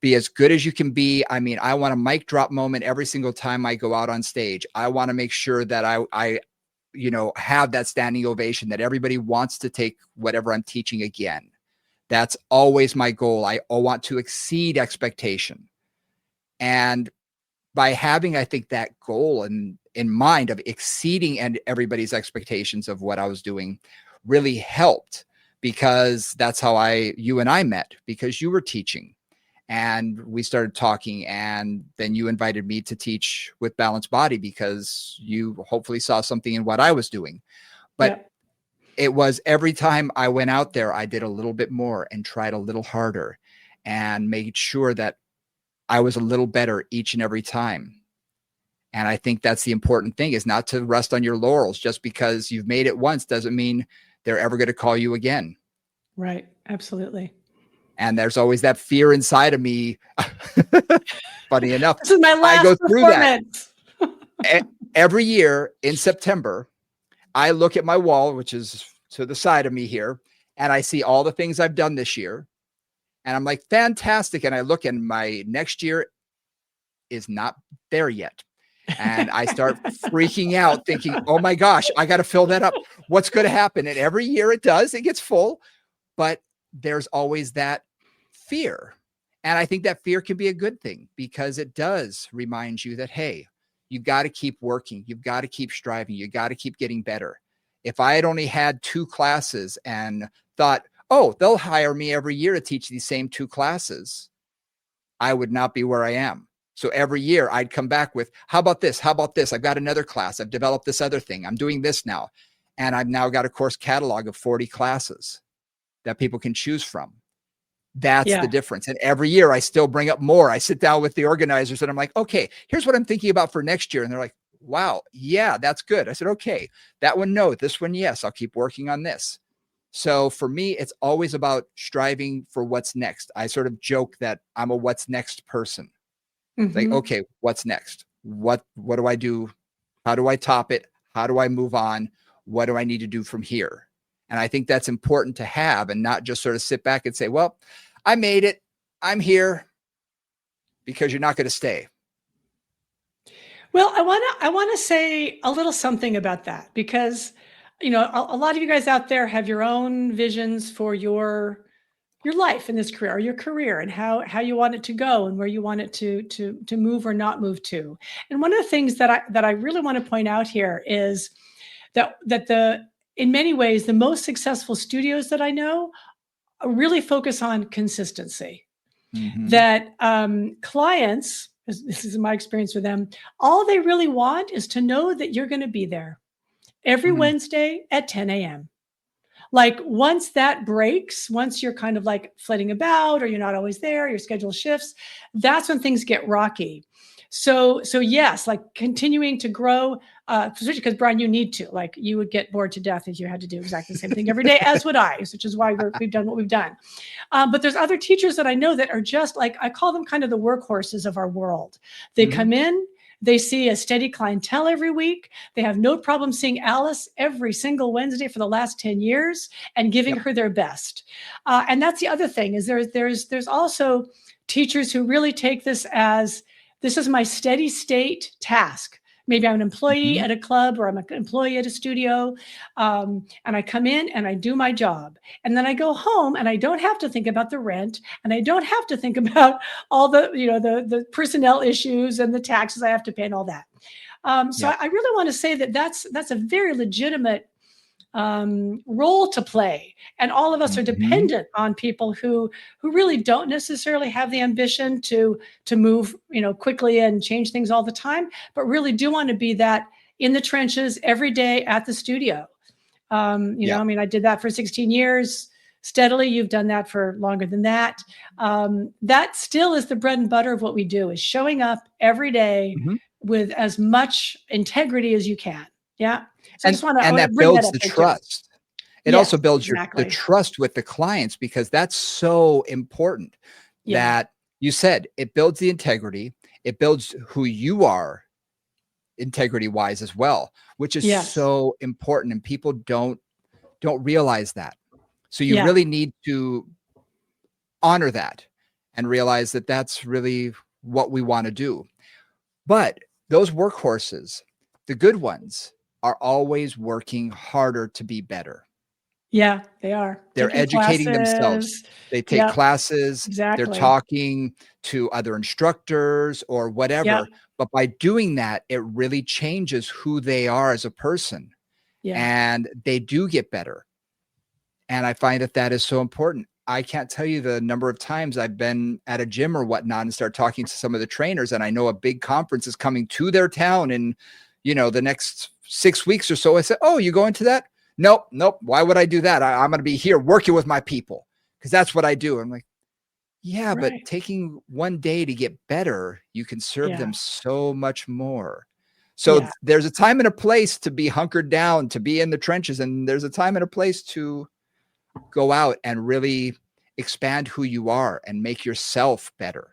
S1: be as good as you can be. I mean, I want a mic drop moment every single time I go out on stage. I want to make sure that I have that standing ovation, that everybody wants to take whatever I'm teaching again. That's always my goal. I want to exceed expectation. And by having, I think, that goal in mind of exceeding and everybody's expectations of what I was doing really helped, because that's how you and I met, because you were teaching and we started talking, and then you invited me to teach with Balanced Body because you hopefully saw something in what I was doing. But
S2: Yeah.
S1: it was every time I went out there, I did a little bit more and tried a little harder and made sure that I was a little better each and every time. And I think that's the important thing, is not to rest on your laurels. Just because you've made it once doesn't mean they're ever going to call you again.
S2: Right. Absolutely.
S1: And there's always that fear inside of me. Funny enough,
S2: This is my
S1: I
S2: last
S1: go through that
S2: performance.
S1: every year in September. I look at my wall, which is to the side of me here, and I see all the things I've done this year. And I'm like, fantastic. And I look, and my next year is not there yet. And I start freaking out thinking, oh my gosh, I got to fill that up. What's going to happen? And every year it does, it gets full, but there's always that fear. And I think that fear can be a good thing, because it does remind you that, hey, you got to keep working. You've got to keep striving. You got to keep getting better. If I had only had 2 classes and thought, oh, they'll hire me every year to teach these same 2 classes, I would not be where I am. So every year I'd come back with, how about this? How about this? I've got another class. I've developed this other thing. I'm doing this now. And I've now got a course catalog of 40 classes that people can choose from. That's
S2: Yeah.
S1: the difference. And every year I still bring up more. I sit down with the organizers and I'm like, okay, here's what I'm thinking about for next year. And they're like, wow, yeah, that's good. I said, okay, that one, no, this one, yes, I'll keep working on this. So for me, it's always about striving for what's next. I sort of joke that I'm a what's next person. It's like,
S2: Hmm.
S1: okay, what's next? What do I do? How do I top it? How do I move on? What do I need to do from here? And I think that's important to have, and not just sort of sit back and say, well, I made it. I'm here, because you're not going to stay.
S2: Well, I want to say a little something about that, because a lot of you guys out there have your own visions for your life in this career, or your career, and how you want it to go and where you want it to move or not move to. And one of the things that I really want to point out here is that the in many ways the most successful studios that I know really focus on consistency.
S1: Mm-hmm.
S2: That clients this is my experience with them, all they really want is to know that you're going to be there every
S1: Mhm.
S2: Wednesday at 10 a.m. Like once that breaks, once you're kind of like flitting about or you're not always there, your schedule shifts, that's when things get rocky. So yes, like continuing to grow, especially because Brian, you need to, like, you would get bored to death if you had to do exactly the same thing every day, as would I, which is why we've done what we've done. But there's other teachers that I know that are just like, I call them kind of the workhorses of our world. They
S1: Mhm.
S2: come in, they see a steady clientele every week. They have no problem seeing Alice every single Wednesday for the last 10 years and giving
S1: Yep.
S2: her their best. And that's the other thing is there's also teachers who really take this as, this is my steady state task. Maybe I'm an employee
S1: Mhm.
S2: at a club or I'm an employee at a studio, and I come in and I do my job. And then I go home and I don't have to think about the rent and I don't have to think about all the, the personnel issues and the taxes I have to pay and all that. So
S1: Yep.
S2: I really want to say that that's a very legitimate role to play, and all of us are
S1: Mhm.
S2: dependent on people who really don't necessarily have the ambition to move, quickly and change things all the time, but really do want to be that in the trenches every day at the studio.
S1: Yep.
S2: I mean, I did that for 16 years steadily. You've done that for longer than that. That still is the bread and butter of what we do, is showing up every day
S1: Mhm.
S2: with as much integrity as you can. Yeah. So
S1: And
S2: I
S1: and
S2: want to
S1: that
S2: bring that
S1: builds
S2: up
S1: the
S2: there too.
S1: trust. It
S2: Yes,
S1: also builds the
S2: exactly.
S1: trust with the clients because that's so important
S2: Yeah.
S1: that you said it builds the integrity, it builds who you are integrity wise as well, which is
S2: Yes.
S1: so important and people don't realize that. So you
S2: Yeah.
S1: really need to honor that and realize that that's really what we want to do. But those workhorses, the good ones, are always working harder to be better.
S2: Yeah, they are.
S1: They're
S2: Taking
S1: educating themselves.
S2: classes.
S1: They take
S2: Yep,
S1: classes, they're
S2: exactly.
S1: talking to other instructors or
S2: Yep.
S1: whatever, but by doing that, it really changes who they are as a person,
S2: Yeah.
S1: and they do get better, and I find that that is so important. I can't tell you the number of times I've been at a gym or whatnot and start talking to some of the trainers, and I know a big conference is coming to their town in, the next 6 weeks or so. I said, "Oh, you going to that?" "Nope, nope. Why would I do that? I'm gonna be here working with my people because that's what I do." I'm like, "Yeah, but
S2: Right.
S1: taking one day to get better, you can serve
S2: Yeah.
S1: them so much more." So
S2: Yeah.
S1: there's a time and a place to be hunkered down, to be in the trenches, and there's a time and a place to go out and really expand who you are and make yourself better.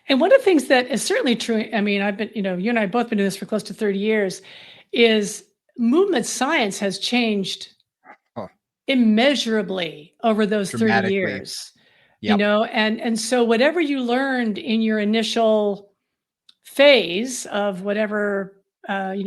S2: And one of the things that is certainly true, I mean, you and I have both been doing this for close to 30 years, is movement science has changed
S1: Oh,
S2: immeasurably over those 30
S1: dramatically.
S2: years.
S1: Yep.
S2: And so whatever you learned in your initial phase of whatever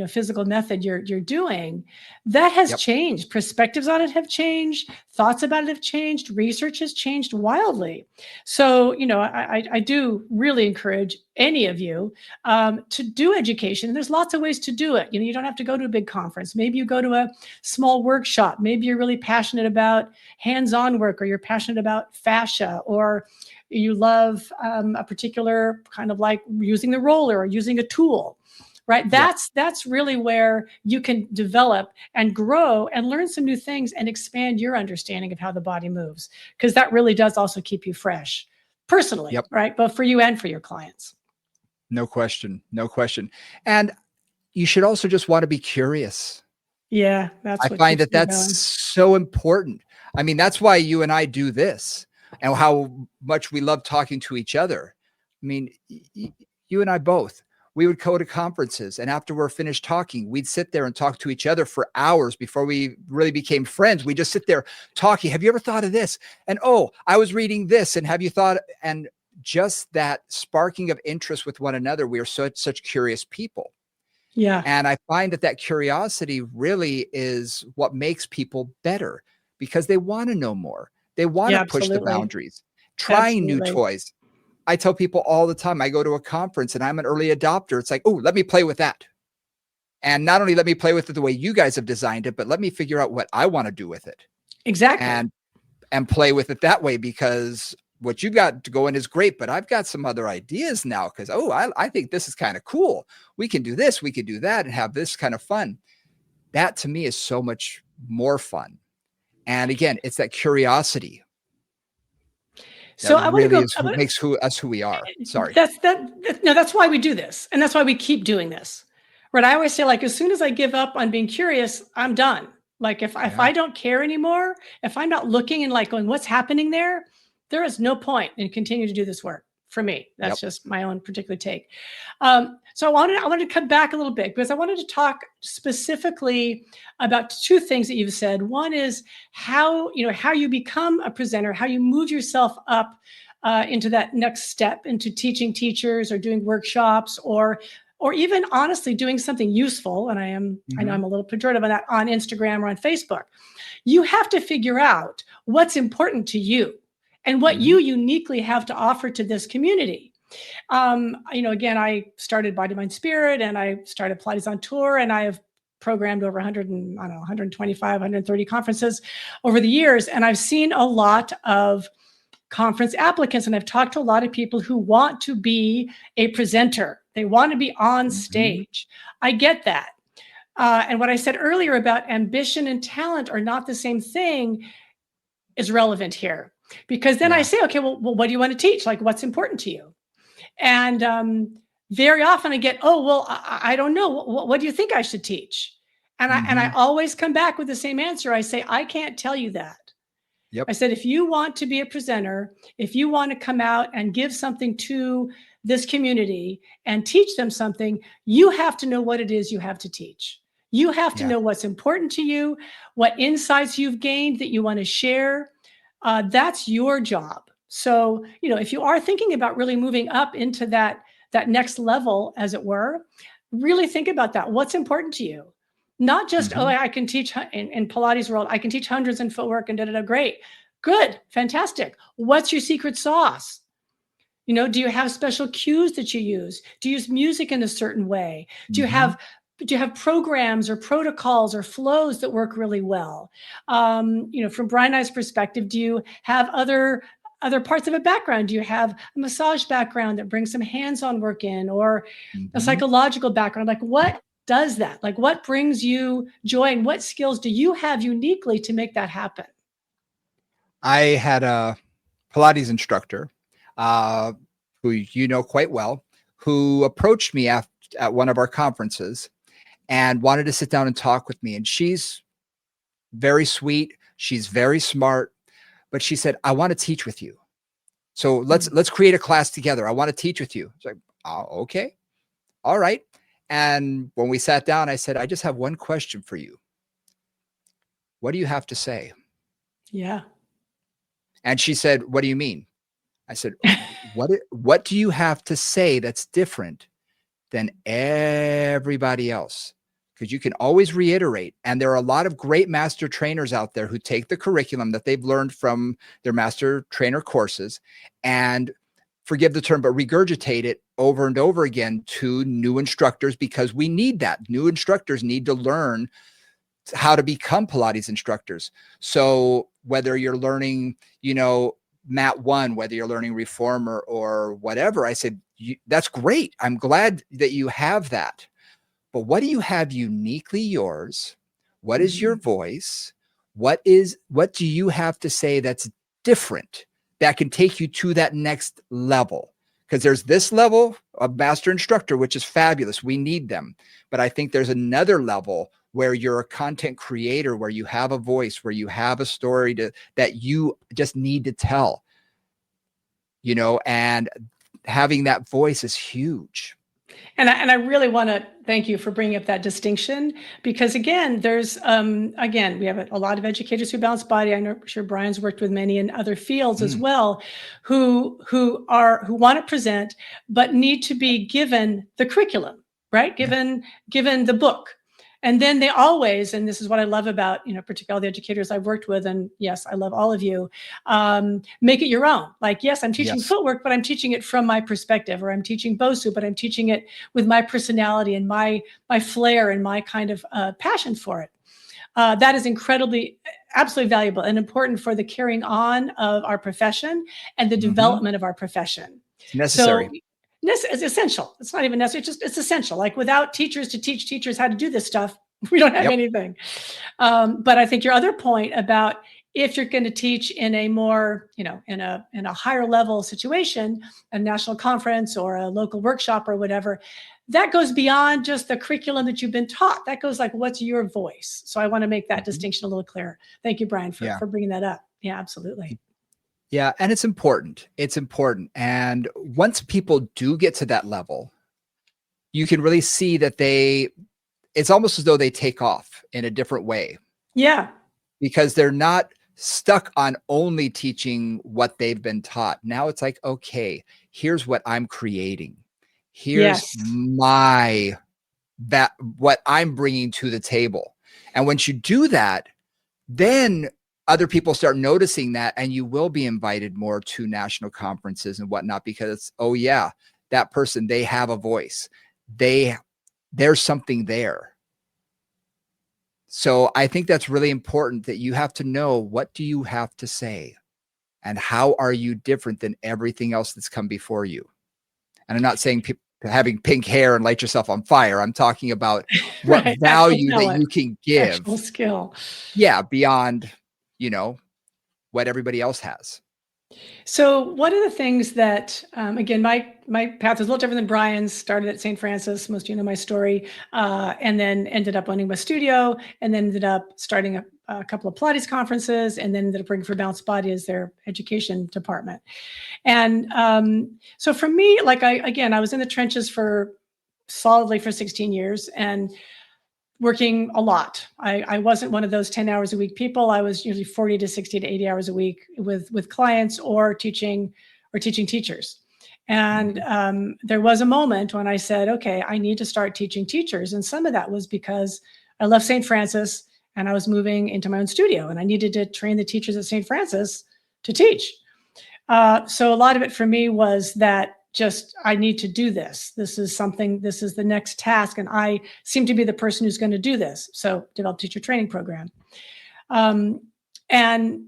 S2: physical method you're doing, that has
S1: Yep.
S2: changed. Perspectives on it have changed, thoughts about it have changed, research has changed wildly. So I do really encourage any of you to do education. There's lots of ways to do it. You don't have to go to a big conference. Maybe you go to a small workshop. Maybe you're really passionate about hands-on work, or you're passionate about fascia, or you love a particular kind of like using the roller or using a tool, right?
S1: Yep.
S2: That's really where you can develop and grow and learn some new things and expand your understanding of how the body moves, because that really does also keep you fresh personally,
S1: Yep.
S2: right? Both for you and for your clients.
S1: No question. No question. And you should also just want to be curious.
S2: Yeah,
S1: I
S2: that's what
S1: find
S2: keeps
S1: that
S2: me
S1: that's
S2: going.
S1: so important. I mean, that's why you and I do this and how much we love talking to each other. I mean, you and I both, we would go to conferences and after we're finished talking, we'd sit there and talk to each other for hours before we really became friends. We just sit there talking. Have you ever thought of this? And oh, I was reading this. And have you thought? And just that sparking of interest with one another. We are such curious people.
S2: Yeah,
S1: And I find that that curiosity really is what makes people better because they want to know more. They want to
S2: yeah,
S1: push the
S2: absolutely.
S1: boundaries, trying new
S2: Absolutely.
S1: toys. I tell people all the time, I go to a conference and I'm an early adopter. It's like, oh, let me play with that. And not only let me play with it the way you guys have designed it, but let me figure out what I want to do with it
S2: Exactly.
S1: and play with it that way because what you got going is great, but I've got some other ideas now because, oh, I think this is kind of cool. We can do this, we could do that and have this kind of fun. That to me is so much more fun. And again, it's that curiosity that
S2: So I want to
S1: really
S2: go.
S1: is who makes us who we are. Sorry.
S2: No, that's why we do this, and that's why we keep doing this. Right? I always say, like, as soon as I give up on being curious, I'm done. Like, if I don't care anymore, if I'm not looking and like going, what's happening there, there is no point in continuing to do this work for me. That's just my own particular take. So I wanted to come back a little bit because I wanted to talk specifically about two things that you've said. One is how you become a presenter, how you move yourself up into that next step, into teaching teachers or doing workshops or even honestly doing something useful. And I know I'm a little pejorative on that, on Instagram or on Facebook. You have to figure out what's important to you and what you uniquely have to offer to this community. Again, I started Body, Mind, Spirit, and I started Pilates on Tour, and I have programmed over 125, 130 conferences over the years. And I've seen a lot of conference applicants, and I've talked to a lot of people who want to be a presenter. They want to be on stage. I get that. And what I said earlier about ambition and talent are not the same thing is relevant here. Because then I say, okay, well, what do you want to teach? Like, what's important to you? And very often I get, oh, well, I don't know. What do you think I should teach? And I always come back with the same answer. I say, I can't tell you that. I said, if you want to be a presenter, if you want to come out and give something to this community and teach them something, you have to know what it is you have to teach. You have to know what's important to you, what insights you've gained that you want to share. That's your job. So, if you are thinking about really moving up into that next level, as it were, really think about that. What's important to you? Not just, oh, I can teach in Pilates world, I can teach hundreds in footwork and da-da-da. Great. Good. Fantastic. What's your secret sauce? Do you have special cues that you use? Do you use music in a certain way? Do you have programs or protocols or flows that work really well? From Brian and I's perspective, do you have other parts of a background? Do you have a massage background that brings some hands-on work in, or a psychological background? Like, what does that? Like, what brings you joy, and what skills do you have uniquely to make that happen?
S1: I had a Pilates instructor who you know quite well, who approached me at one of our conferences and wanted to sit down and talk with me. And she's very sweet. She's very smart, but she said, I want to teach with you. So let's create a class together. I want to teach with you. It's like, oh, okay. All right. And when we sat down, I said, I just have one question for you. What do you have to say?
S2: Yeah.
S1: And she said, what do you mean? I said, what do you have to say that's different than everybody else? Because you can always reiterate. And there are a lot of great master trainers out there who take the curriculum that they've learned from their master trainer courses and, forgive the term, but regurgitate it over and over again to new instructors, because we need that. New instructors need to learn how to become Pilates instructors. So whether you're learning, Mat 1, whether you're learning Reformer or whatever, I said, that's great. I'm glad that you have that. But what do you have uniquely yours? What is your voice? What do you have to say that's different, that can take you to that next level? Because there's this level of master instructor, which is fabulous. We need them. But I think there's another level where you're a content creator, where you have a voice, where you have a story that you just need to tell, and having that voice is huge.
S2: And I really want to thank you for bringing up that distinction, because again, there's we have a lot of educators who balance body. I'm sure Brian's worked with many in other fields as well, who want to present but need to be given the curriculum, right? Given the book. And then they always, and this is what I love about, particularly all the educators I've worked with, and yes, I love all of you, make it your own. Like, yes, I'm teaching footwork, but I'm teaching it from my perspective, or I'm teaching Bosu, but I'm teaching it with my personality and my flair and my kind of passion for it. that is incredibly, absolutely valuable and important for the carrying on of our profession and the
S1: Hmm.
S2: development of our profession.
S1: It's
S2: So
S1: necessary.
S2: this is essential. It's not even necessary. It's essential. Like without teachers to teach teachers how to do this stuff, we don't have
S1: Yep.
S2: anything. But I think your other point about if you're going to teach in a more, in a higher level situation, a national conference or a local workshop or whatever, that goes beyond just the curriculum that you've been taught. That goes like, what's your voice? So I want to make that
S1: Mhm.
S2: distinction a little clearer. Thank you, Brian, for,
S1: Yeah.
S2: for bringing that up. Yeah, absolutely.
S1: Yeah. And it's important. It's important. And once people do get to that level, you can really see that it's almost as though they take off in a different way
S2: Yeah.
S1: because they're not stuck on only teaching what they've been taught. Now it's like, okay, here's what I'm creating. Here's
S2: Yes.
S1: that what I'm bringing to the table. And once you do that, then other people start noticing that, and you will be invited more to national conferences and whatnot because, oh yeah, that person, they have a voice. They there's something there. So I think that's really important that you have to know what do you have to say and how are you different than everything else that's come before you. And I'm not saying having pink hair and light yourself on fire. I'm talking about what
S2: Right. Actual
S1: value that
S2: talent,
S1: you can
S2: actual
S1: give.
S2: skill.
S1: Yeah, beyond, you know, what everybody else has.
S2: So one of the things that, again, my path is a little different than Brian's. Started at St. Francis, most of you know my story, and then ended up owning my studio, and then ended up starting a couple of Pilates conferences, and then ended up working for Bounce Body as their education department. And so for me, like I was in the trenches for solidly for 16 years, and working a lot. I wasn't one of those 10 hours a week people. I was usually 40 to 60 to 80 hours a week with clients or teaching teachers. And
S1: Mhm,
S2: there was a moment when I said, okay, I need to start teaching teachers. And some of that was because I left St. Francis and I was moving into my own studio and I needed to train the teachers at St. Francis to teach. So a lot of it for me was that just I need to do this. This is something, this is the next task. And I seem to be the person who's going to do this. So develop teacher training program. Um, and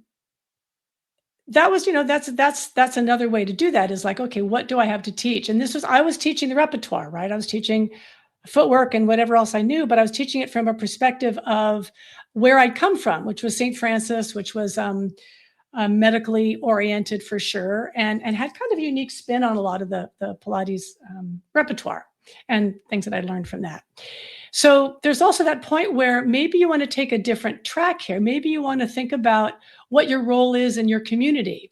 S2: that was, that's another way to do that is like, okay, what do I have to teach? And I was teaching the repertoire, right? I was teaching footwork and whatever else I knew, but I was teaching it from a perspective of where I'd come from, which was St. Francis, which was medically oriented for sure, and had kind of a unique spin on a lot of the Pilates repertoire and things that I learned from that. So there's also that point where maybe you want to take a different track here. Maybe you want to think about what your role is in your community.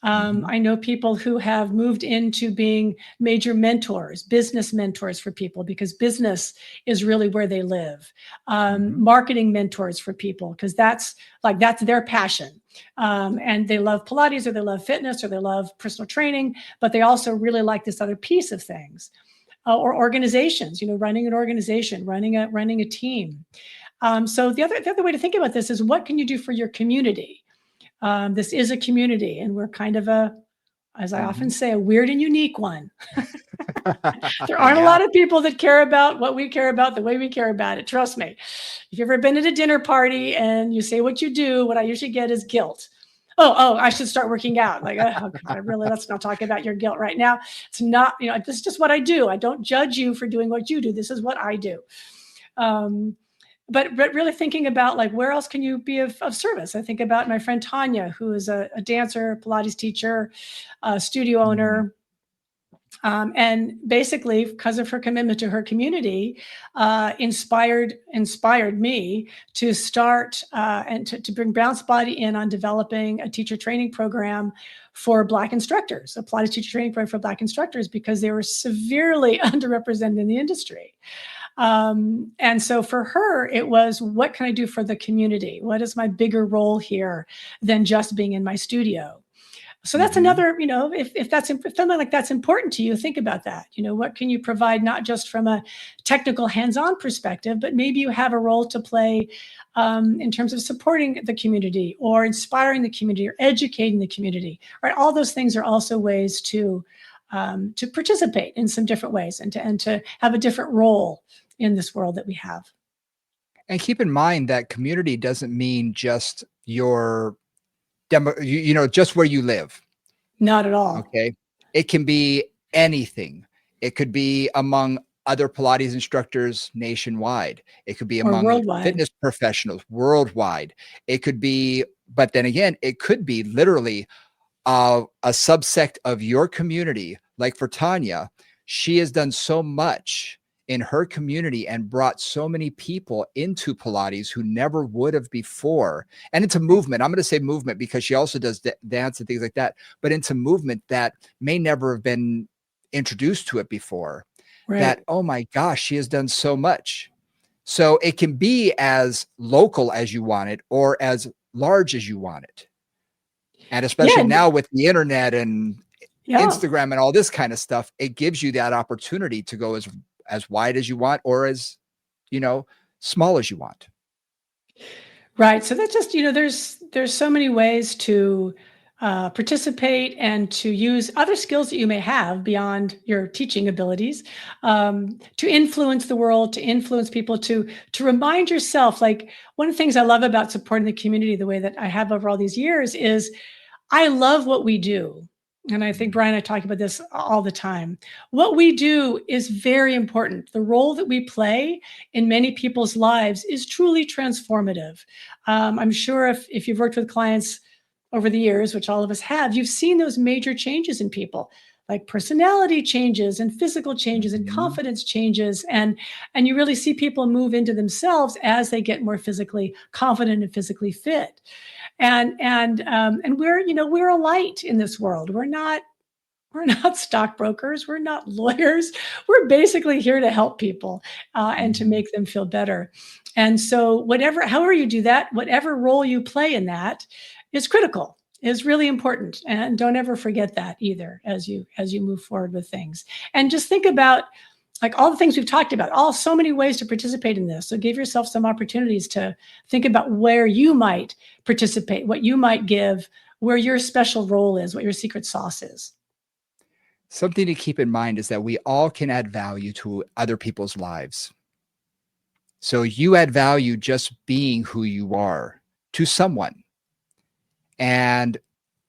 S1: mhm,
S2: I know people who have moved into being major mentors, business mentors for people, because business is really where they live.
S1: mhm.
S2: Marketing mentors for people, because that's their passion. And they love Pilates or they love fitness or they love personal training, but they also really like this other piece of things. Or organizations, running an organization, running a team. So the other way to think about this is what can you do for your community? This is a community, and we're kind of as I often
S1: Mhm.
S2: say, a weird and unique one. There aren't a
S1: Yeah.
S2: lot of people that care about what we care about the way we care about it. Trust me. If you've ever been at a dinner party and you say what you do, what I usually get is guilt. Oh, I should start working out. Like, oh God, let's not talk about your guilt right now. It's not, this is just what I do. I don't judge you for doing what you do. This is what I do. Um, but really thinking about like where else can you be of service. I think about my friend Tanya, who is a dancer, Pilates teacher, studio
S1: Mm,
S2: owner, and basically because of her commitment to her community, inspired me to start and to bring Bounce Body in on developing a teacher training program for Black instructors, a Pilates teacher training program for Black instructors, because they were severely underrepresented in the industry. And so for her, it was, what can I do for the community? What is my bigger role here than just being in my studio? So that's
S1: mhm.
S2: another, if something like that's important to you, think about that. What can you provide, not just from a technical hands-on perspective, but maybe you have a role to play in terms of supporting the community or inspiring the community or educating the community, right? All those things are also ways to participate in some different ways and to have a different role in this world that we have.
S1: And keep in mind that community doesn't mean just your demo, just where you live.
S2: Not at all.
S1: Okay. It can be anything. It could be among other Pilates instructors nationwide. It could be
S2: Or
S1: among
S2: worldwide.
S1: fitness professionals worldwide. It could be, but then again, it could be literally a subsect of your community. Like for Tanya, she has done so much in her community and brought so many people into Pilates who never would have before, and into movement. I'm going to say movement because she also does dance and things like that, but into movement that may never have been introduced to it before. That,
S2: Right.
S1: oh my gosh, she has done so much. So it can be as local as you want it or as large as you want it. And
S2: Yeah.
S1: especially now with the internet and
S2: Yeah.
S1: Instagram and all this kind of stuff, it gives you that opportunity to go as wide as you want or as, you know, small as you want.
S2: Right. So that's just, there's so many ways to participate and to use other skills that you may have beyond your teaching abilities, to influence the world, to influence people, to remind yourself. Like, one of the things I love about supporting the community the way that I have over all these years is I love what we do. And I think
S1: Mhm.
S2: Brian and I talk about this all the time. What we do is very important. The role that we play in many people's lives is truly transformative. I'm sure if you've worked with clients over the years, which all of us have, you've seen those major changes in people, like personality changes and physical changes and
S1: Mhm.
S2: confidence changes, and you really see people move into themselves as they get more physically confident and physically fit. And we're, we're a light in this world. We're not stockbrokers. We're not lawyers. We're basically here to help people, and to
S1: Mhm.
S2: make them feel better. And so, however you do that, whatever role you play in that is critical, is really important. And don't ever forget that either as you move forward with things. And just think about, like, all the things we've talked about, all so many ways to participate in this. So give yourself some opportunities to think about where you might participate, what you might give, where your special role is, what your secret sauce is.
S1: Something to keep in mind is that we all can add value to other people's lives. So you add value just being who you are to someone. And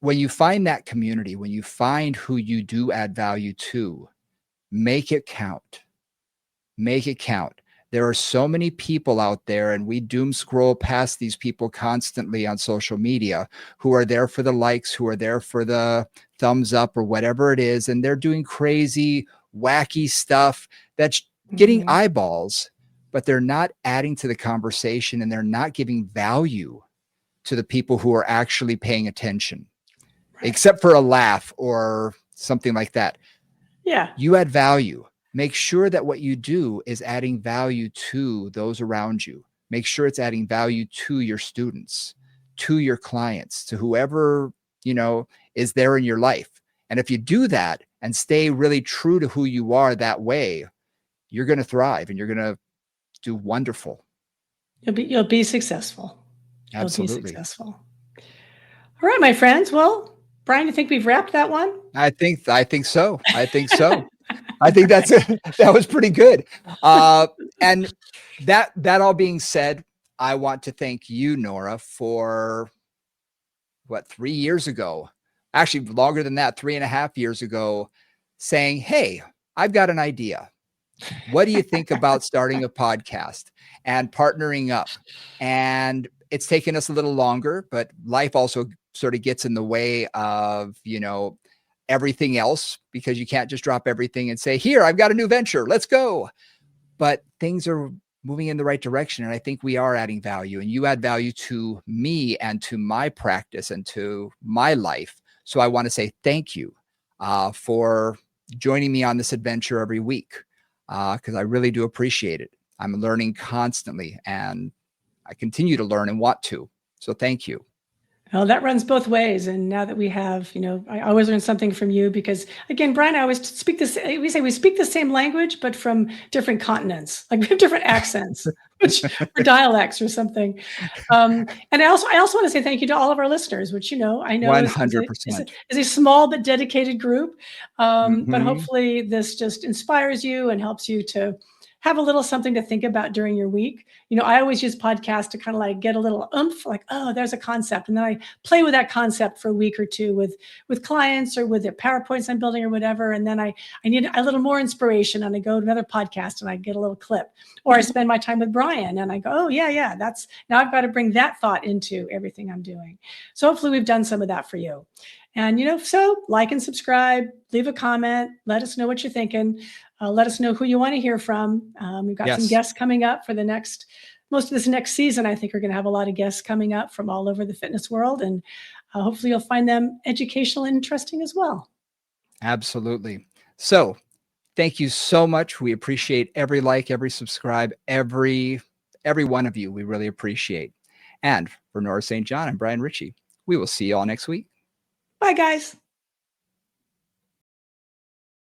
S1: when you find that community, when you find who you do add value to, make it count. Make it count. There are so many people out there, and we doom scroll past these people constantly on social media who are there for the likes, who are there for the thumbs up or whatever it is. And they're doing crazy, wacky stuff that's getting
S2: Mhm.
S1: eyeballs, but they're not adding to the conversation and they're not giving value to the people who are actually paying attention,
S2: Right.
S1: except for a laugh or something like that.
S2: Yeah.
S1: You add value. Make sure that what you do is adding value to those around you. Make sure it's adding value to your students, to your clients, to whoever, you know, is there in your life. And if you do that and stay really true to who you are that way, you're going to thrive and you're going to do wonderful.
S2: You'll be successful. You'll be
S1: Absolutely.
S2: successful. All right, my friends. Well, Brian, you think we've wrapped that one?
S1: I think so. I think so. I think that's that was pretty good. And that all being said, I want to thank you, Nora, for what 3 years ago, actually longer than that, 3.5 years ago, saying, "Hey, I've got an idea. What do you think about starting a podcast and partnering up?" And it's taken us a little longer, but life also sort of gets in the way of, everything else because you can't just drop everything and say, "Here, I've got a new venture. Let's go." But things are moving in the right direction. And I think we are adding value, and you add value to me and to my practice and to my life. So I want to say thank you for joining me on this adventure every week because I really do appreciate it. I'm learning constantly and I continue to learn and want to. So thank you.
S2: Well, that runs both ways. And now that we have, I always learn something from you because, again, Brian, I always speak this. We say we speak the same language, but from different continents. Like, we have different accents, which or dialects or something. And I also want to say thank you to all of our listeners, which, I know is
S1: 100%.
S2: is a small but dedicated group. But
S1: Hmm.
S2: hopefully this just inspires you and helps you to have a little something to think about during your week. I always use podcasts to kind of like get a little oomph, like, oh, there's a concept. And then I play with that concept for a week or two with clients or with the PowerPoints I'm building or whatever. And then I need a little more inspiration and I go to another podcast and I get a little clip. Or I spend my time with Brian and I go, oh, yeah, that's now I've got to bring that thought into everything I'm doing. So hopefully we've done some of that for you. And, so like and subscribe, leave a comment, let us know what you're thinking. Let us know who you want to hear from. We've got some
S1: Yes,
S2: guests coming up for most of this next season. I think we're going to have a lot of guests coming up from all over the fitness world. And hopefully you'll find them educational and interesting as well.
S1: absolutely. So thank you so much. We appreciate every like, every subscribe, every one of you. We really appreciate. And for Nora St. John and Brian Ritchie, we will see you all next week.
S2: Bye, guys.